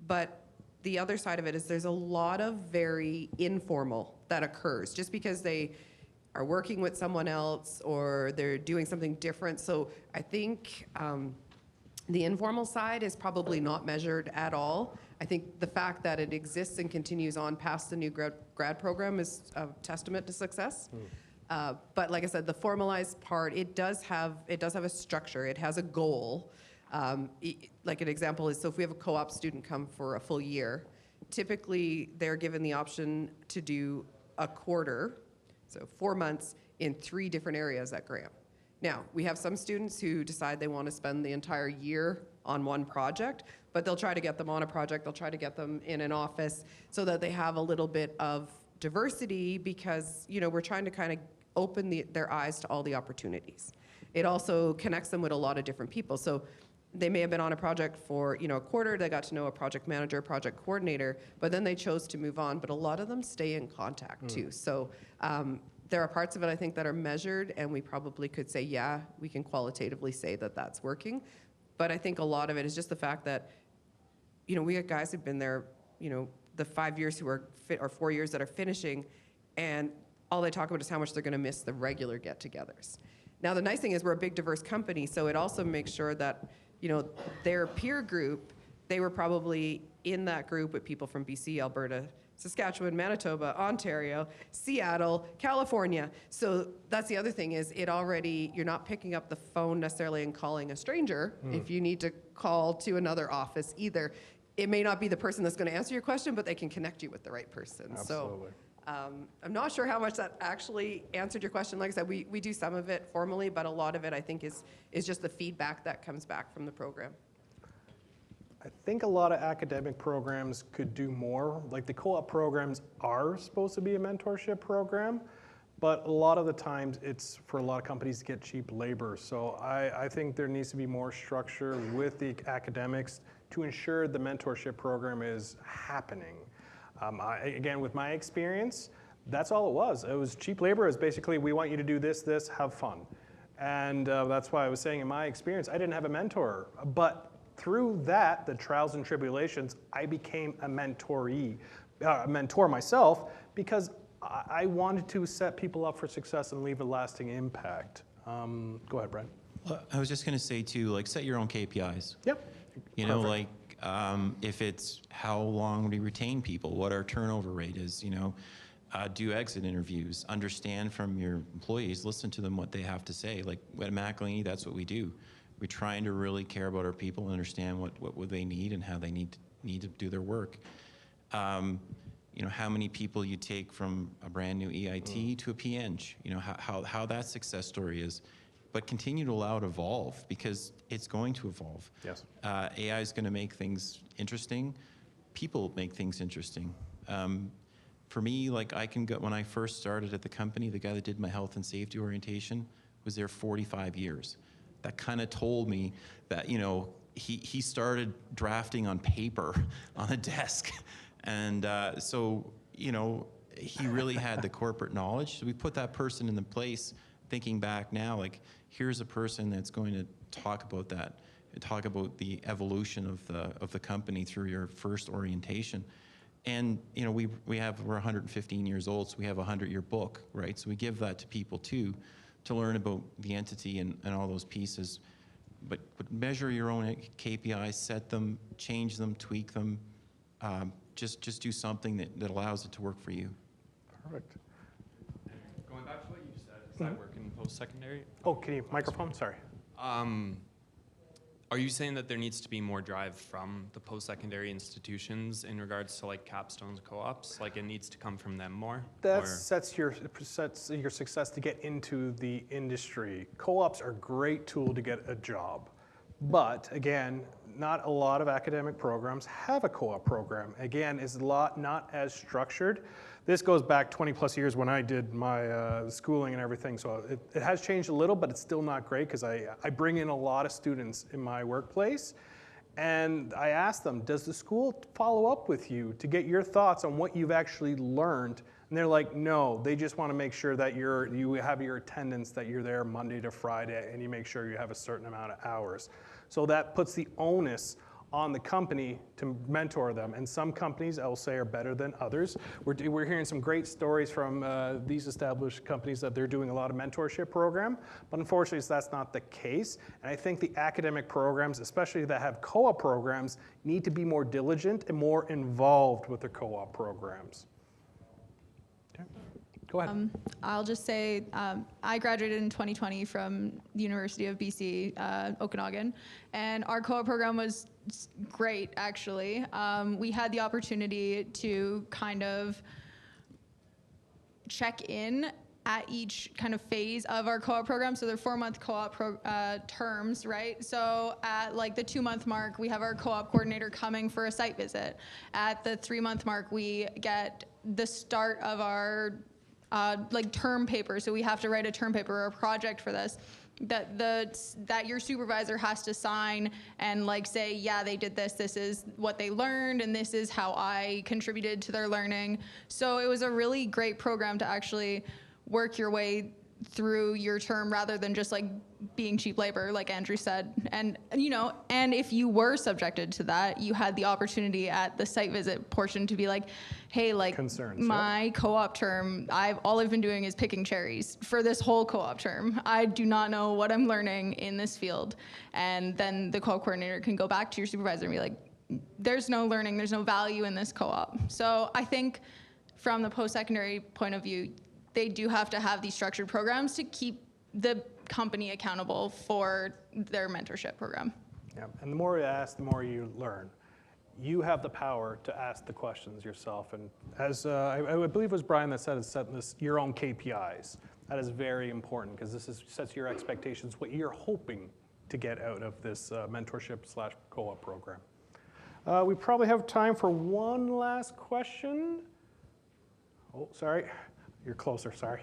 but the other side of it is there's a lot of very informal that occurs just because they are working with someone else or they're doing something different. So I think the informal side is probably not measured at all. I think the fact that it exists and continues on past the new grad program is a testament to success. But like I said, the formalized part, it does have a structure. It has a goal. Like an example is, so if we have a co-op student come for a full year, typically they're given the option to do a quarter, so 4 months in 3 different areas at Graham. Now, we have some students who decide they want to spend the entire year on one project, but they'll try to get them on a project, they'll try to get them in an office so that they have a little bit of diversity, because, you know, we're trying to kind of open their eyes to all the opportunities. It also connects them with a lot of different people. So they may have been on a project for, you know, a quarter, they got to know a project manager, project coordinator, but then they chose to move on. But a lot of them stay in contact too. So there are parts of it, I think, that are measured, and we probably could say, yeah, we can qualitatively say that that's working. But I think a lot of it is just the fact that, you know, we got guys who've been there, you know, the 5 years who are or 4 years that are finishing, and all they talk about is how much they're going to miss the regular get-togethers. Now, the nice thing is we're a big diverse company, so it also makes sure that, you know, their peer group, they were probably in that group with people from BC, Alberta, Saskatchewan, Manitoba, Ontario, Seattle, California. So that's the other thing is you're not picking up the phone necessarily and calling a stranger if you need to call to another office either. It may not be the person that's going to answer your question, but they can connect you with the right person. Absolutely. So I'm not sure how much that actually answered your question. Like I said, we do some of it formally, but a lot of it I think is just the feedback that comes back from the program. I think a lot of academic programs could do more. Like the co-op programs are supposed to be a mentorship program, but a lot of the times it's for a lot of companies to get cheap labor. So I think there needs to be more structure with the academics to ensure the mentorship program is happening. Again, with my experience, that's all it was. It was cheap labor. It was basically, we want you to do this, have fun. And that's why I was saying in my experience, I didn't have a mentor. But through that, the trials and tribulations, I became a mentor myself because I wanted to set people up for success and leave a lasting impact. Go ahead, Brent. Well, I was just going to say too, like set your own KPIs. Yep. You know, like if it's how long we retain people, what our turnover rate is, you know, do exit interviews, understand from your employees, listen to them what they have to say. Like at Mackenzie, that's what we do. We're trying to really care about our people and understand what they need and how they need to do their work. You know, how many people you take from a brand new EIT to a PNG, you know, how that success story is. But continue to allow it to evolve because it's going to evolve. Yes. AI is going to make things interesting. People make things interesting. For me, like when I first started at the company, the guy that did my health and safety orientation was there 45 years. That kind of told me that, you know, he started drafting on paper on a desk. And so, you know, he really had the corporate knowledge. So we put that person in the place, thinking back now, like, here's a person that's going to talk about that, and talk about the evolution of the company through your first orientation. And, you know, we're 115 years old, so we have a 100-year book, right? So we give that to people too, to learn about the entity and all those pieces. But measure your own KPIs, set them, change them, tweak them. Just do something that allows it to work for you. Perfect. Going back to what you said, because I work in post-secondary. Oh, can you, microphone? Sorry. Are you saying that there needs to be more drive from the post-secondary institutions in regards to like capstones, co-ops? Like it needs to come from them more? That sets your success to get into the industry. Co-ops are a great tool to get a job. But again, not a lot of academic programs have a co-op program. Again, it's not as structured. This goes back 20 plus years when I did my schooling and everything. So it has changed a little, but it's still not great because I bring in a lot of students in my workplace. And I ask them, does the school follow up with you to get your thoughts on what you've actually learned? And they're like, no, they just want to make sure that you have your attendance, that you're there Monday to Friday, and you make sure you have a certain amount of hours. So that puts the onus on the company to mentor them. And some companies, I will say, are better than others. We're hearing some great stories from these established companies that they're doing a lot of mentorship program, but unfortunately that's not the case. And I think the academic programs, especially that have co-op programs, need to be more diligent and more involved with the co-op programs. Okay. Go ahead. I'll just say I graduated in 2020 from the University of BC, Okanagan, and our co-op program was great, actually. We had the opportunity to kind of check in at each kind of phase of our co-op program. So they're 4-month co-op terms, right? So at like the 2-month mark, we have our co-op coordinator coming for a site visit. At the 3-month mark, we get the start of our like term paper. So we have to write a term paper or a project for this that your supervisor has to sign and like say, yeah, they did this, this is what they learned, and this is how I contributed to their learning. So it was a really great program to actually work your way through your term rather than just like being cheap labor, like Andrew said. And, you know, and if you were subjected to that, you had the opportunity at the site visit portion to be like, hey, like Concerns, my co-op term, all I've been doing is picking cherries for this whole co-op term. I do not know what I'm learning in this field. And then the co-op coordinator can go back to your supervisor and be like, there's no learning, there's no value in this co-op. So I think from the post-secondary point of view, they do have to have these structured programs to keep the company accountable for their mentorship program. Yeah, and the more you ask, the more you learn. You have the power to ask the questions yourself. And as I believe it was Brian that said, set your own KPIs. That is very important because this sets your expectations, what you're hoping to get out of this mentorship/co-op program. We probably have time for one last question. Oh, sorry. You're closer, sorry.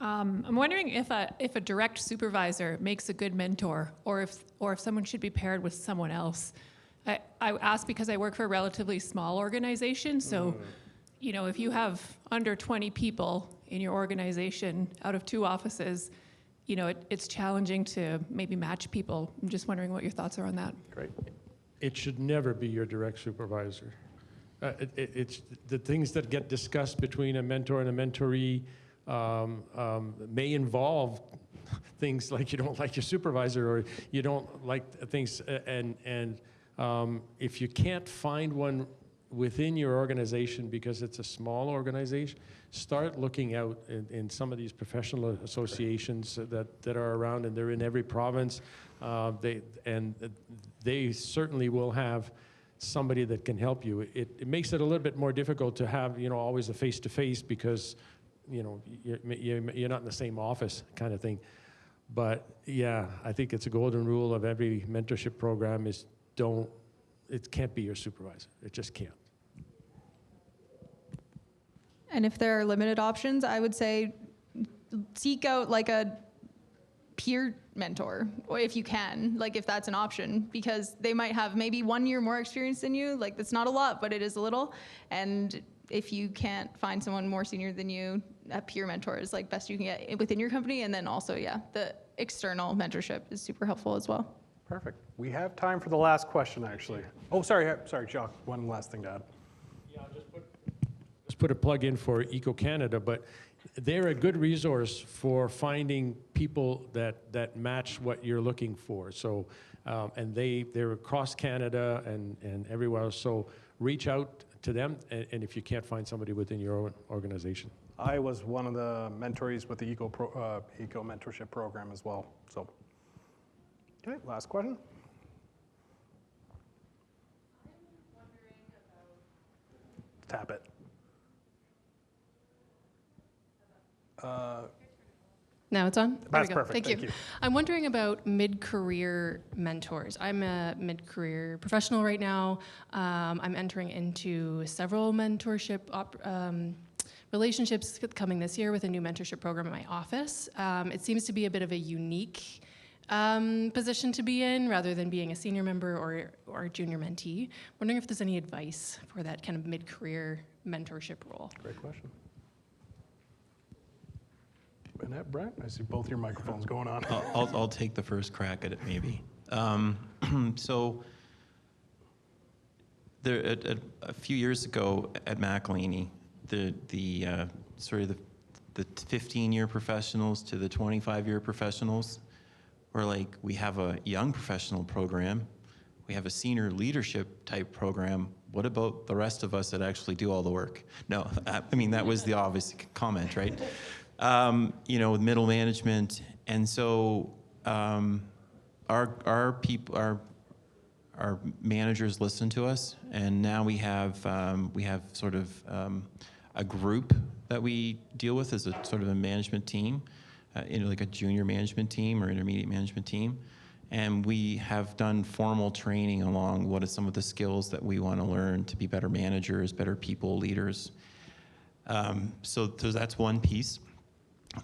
I'm wondering if a direct supervisor makes a good mentor, or if someone should be paired with someone else. I ask because I work for a relatively small organization, so you know, if you have under 20 people in your organization out of 2 offices, you know, it's challenging to maybe match people. I'm just wondering what your thoughts are on that. Great. It should never be your direct supervisor. It's the things that get discussed between a mentor and a mentoree may involve things like you don't like your supervisor or you don't like things, and if you can't find one within your organization because it's a small organization, start looking out in some of these professional associations that are around, and they're in every province. They certainly will have somebody that can help you. It makes it a little bit more difficult to have, you know, always a face-to-face because, you know, you're not in the same office kind of thing. But yeah, I think it's a golden rule of every mentorship program is it can't be your supervisor. It just can't. And if there are limited options, I would say seek out like a peer mentor, or if you can, like if that's an option, because they might have maybe 1 year more experience than you. Like that's not a lot, but it is a little. And if you can't find someone more senior than you, a peer mentor is like best you can get within your company. And then also, yeah, the external mentorship is super helpful as well. Perfect. We have time for the last question, actually. Oh, sorry, Jacques, one last thing to add. Yeah, I'll just put a plug in for Eco Canada, but they're a good resource for finding people that match what you're looking for. So, and they're across Canada and everywhere else. So reach out to them, and if you can't find somebody within your own organization. I was one of the mentorees with the Eco mentorship program as well. So, okay, last question. Tap it. Now it's on? There That's we go. perfect. Thank you. I'm wondering about mid-career mentors. I'm a mid-career professional right now. I'm entering into several mentorship relationships coming this year with a new mentorship program in my office. It seems to be a bit of a unique position to be in rather than being a senior member or a junior mentee. Wondering if there's any advice for that kind of mid-career mentorship role. Great question. Annette, Brent, I see both your microphones going on. I'll take the first crack at it, maybe. So there, a few years ago at McElhaney, the 15-year professionals to the 25-year professionals were like, we have a young professional program, we have a senior leadership type program. What about the rest of us that actually do all the work? No, I mean, that was the obvious comment, right? You know, middle management, and so our people, our managers listen to us, and now we have sort of a group that we deal with as a sort of a management team, like a junior management team or intermediate management team, and we have done formal training along what are some of the skills that we want to learn to be better managers, better people leaders. So that's one piece.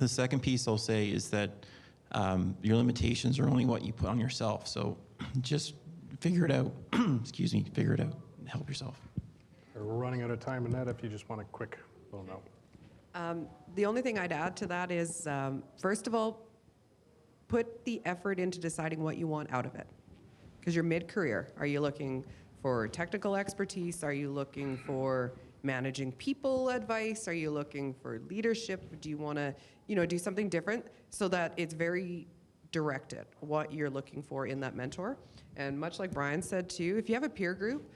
The second piece I'll say is that your limitations are only what you put on yourself. So just figure it out. Excuse me, figure it out and help yourself. We're running out of time, Annette, if you just want a quick little note. The only thing I'd add to that is, first of all, put the effort into deciding what you want out of it. Because you're mid-career. Are you looking for technical expertise? Are you looking for managing people advice? Are you looking for leadership? Do you want to, do something different so that it's very directed what you're looking for in that mentor? And much like Brian said too, if you have a peer group,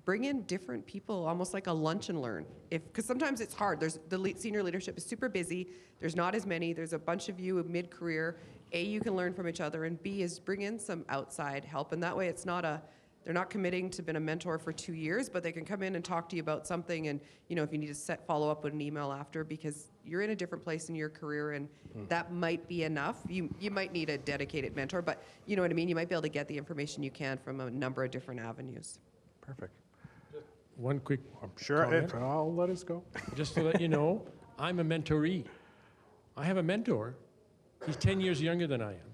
bring in different people, almost like a lunch and learn. Because sometimes it's hard. Senior leadership is super busy. There's not as many. There's a bunch of you mid-career. A, you can learn from each other, and B is bring in some outside help. And that way they're not committing to being a mentor for 2 years, but they can come in and talk to you about something. And, if you need to follow up with an email after, because you're in a different place in your career, and that might be enough. You might need a dedicated mentor, but you know what I mean? You might be able to get the information you can from a number of different avenues. Perfect. One quick Sure, comment. I'll let us go. Just to let you know, I'm a mentoree. I have a mentor. He's 10 years younger than I am.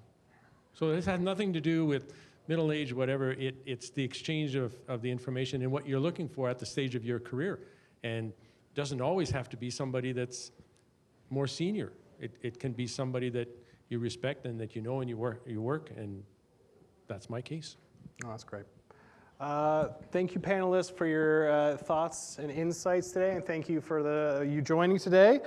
So this has nothing to do with middle age, whatever. It's the exchange of the information and what you're looking for at the stage of your career. And it doesn't always have to be somebody that's more senior. It can be somebody that you respect and that you know and you work, and that's my case. Oh, that's great. Thank you, panelists, for your thoughts and insights today, and thank you for you joining today.